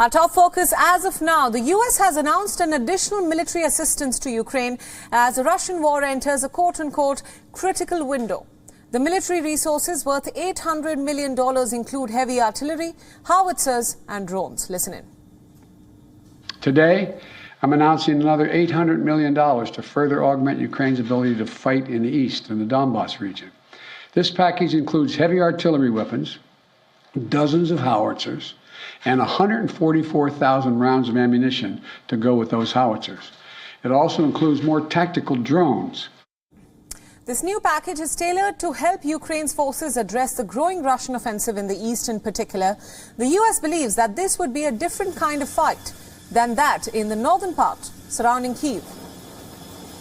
Our top focus as of now, the US has announced an additional military assistance to Ukraine as the Russian war enters a quote-unquote critical window. The military resources worth $800 million include heavy artillery, howitzers and drones. Listen in. Today, I'm announcing another $800 million to further augment Ukraine's ability to fight in the east, in the Donbas region. This package includes heavy artillery weapons, dozens of howitzers, and 144,000 rounds of ammunition to go with those howitzers. It also includes more tactical drones. This new package is tailored to help Ukraine's forces address the growing Russian offensive in the east in particular. The US believes that this would be a different kind of fight than that in the northern part surrounding Kyiv.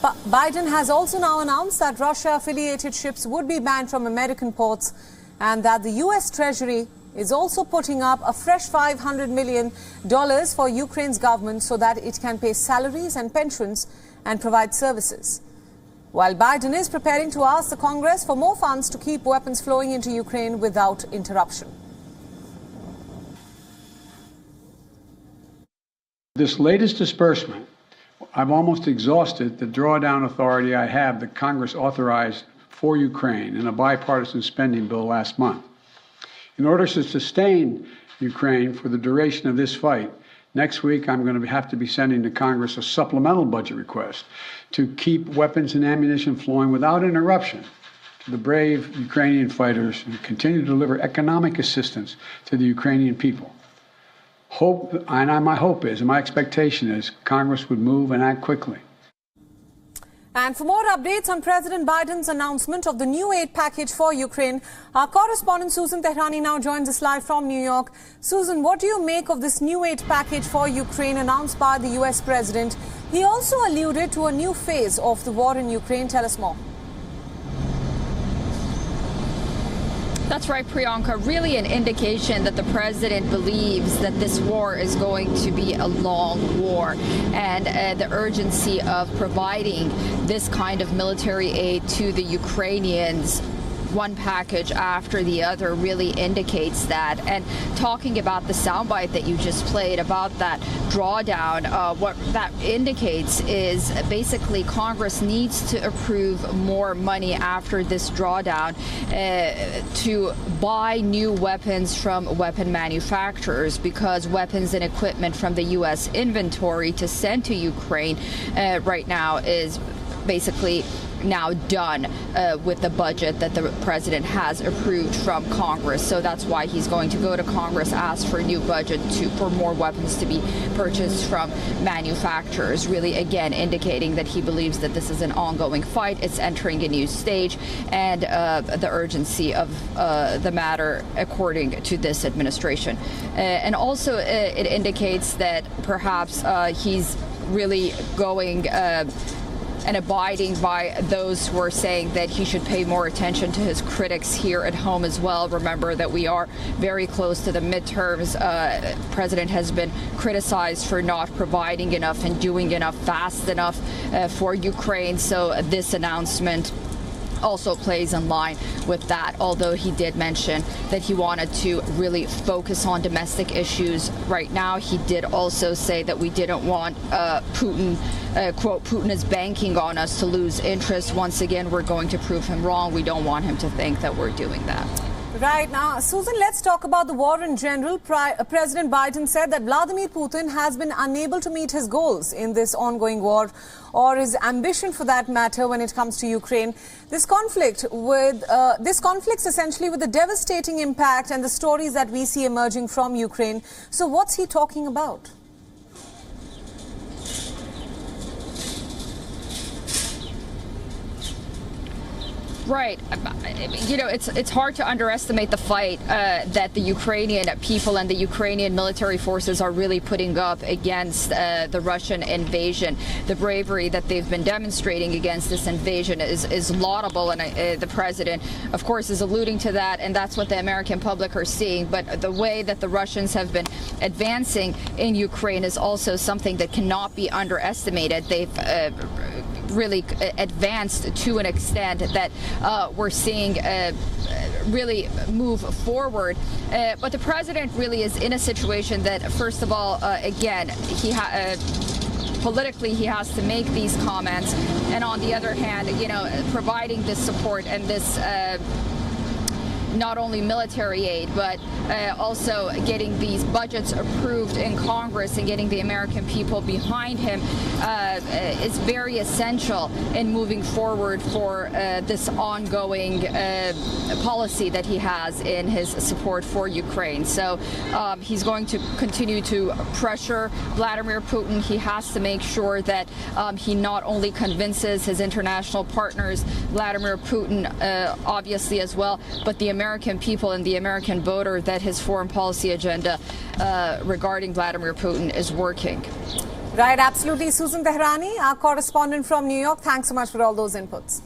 But Biden has also now announced that Russia-affiliated ships would be banned from American ports and that the US Treasury is also putting up a fresh $500 million for Ukraine's government so that it can pay salaries and pensions and provide services. While Biden is preparing to ask the Congress for more funds to keep weapons flowing into Ukraine without interruption. This latest disbursement, I've almost exhausted the drawdown authority I have that Congress authorized for Ukraine in a bipartisan spending bill last month. In order to sustain Ukraine for the duration of this fight, next week I'm going to have to be sending to Congress a supplemental budget request to keep weapons and ammunition flowing without interruption to the brave Ukrainian fighters and continue to deliver economic assistance to the Ukrainian people. My hope is, and my expectation is, Congress would move and act quickly. And for more updates on President Biden's announcement of the new aid package for Ukraine, our correspondent Susan Tehrani now joins us live from New York. Susan, what do you make of this new aid package for Ukraine announced by the US president? He also alluded to a new phase of the war in Ukraine. Tell us more. That's right, Priyanka. Really an indication that the president believes that this war is going to be a long war, and the urgency of providing this kind of military aid to the Ukrainians, one package after the other, really indicates that. And talking about the soundbite that you just played about that drawdown, what that indicates is basically Congress needs to approve more money after this drawdown to buy new weapons from weapon manufacturers, because weapons and equipment from the U.S. inventory to send to Ukraine right now is basically now done with the budget that the president has approved from Congress. So that's why he's going to go to Congress, ask for a new budget for more weapons to be purchased from manufacturers, really again indicating that he believes that this is an ongoing fight. It's entering a new stage, and the urgency of the matter according to this administration. And also it indicates that perhaps he's really going and abiding by those who are saying that he should pay more attention to his critics here at home as well. Remember that we are very close to the midterms. President has been criticized for not providing enough and doing enough fast enough for Ukraine. So this announcement also plays in line with that, although he did mention that he wanted to really focus on domestic issues right now. He did also say that we didn't want Putin, quote, Putin is banking on us to lose interest. Once again, we're going to prove him wrong. We don't want him to think that we're doing that. Right. Now, Susan, let's talk about the war in general. President Biden said that Vladimir Putin has been unable to meet his goals in this ongoing war, or his ambition for that matter, when it comes to Ukraine. This conflicts essentially with the devastating impact and the stories that we see emerging from Ukraine. So what's he talking about? Right. You know, it's hard to underestimate the fight that the Ukrainian people and the Ukrainian military forces are really putting up against the Russian invasion. The bravery that they've been demonstrating against this invasion is laudable, and the president, of course, is alluding to that, and that's what the American public are seeing. But the way that the Russians have been advancing in Ukraine is also something that cannot be underestimated. They've really advanced to an extent that we're seeing really move forward. But the president really is in a situation that, first of all, again, politically he has to make these comments, and on the other hand, providing this support and this not only military aid, but also getting these budgets approved in Congress and getting the American people behind him is very essential in moving forward for this ongoing policy that he has in his support for Ukraine. So he's going to continue to pressure Vladimir Putin. He has to make sure that he not only convinces his international partners, Vladimir Putin obviously as well, but the American people and the American voter, that his foreign policy agenda regarding Vladimir Putin is working. Right, absolutely. Susan Tehrani, our correspondent from New York, thanks so much for all those inputs.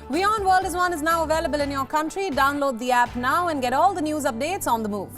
WION World is now available in your country. Download the app now and get all the news updates on the move.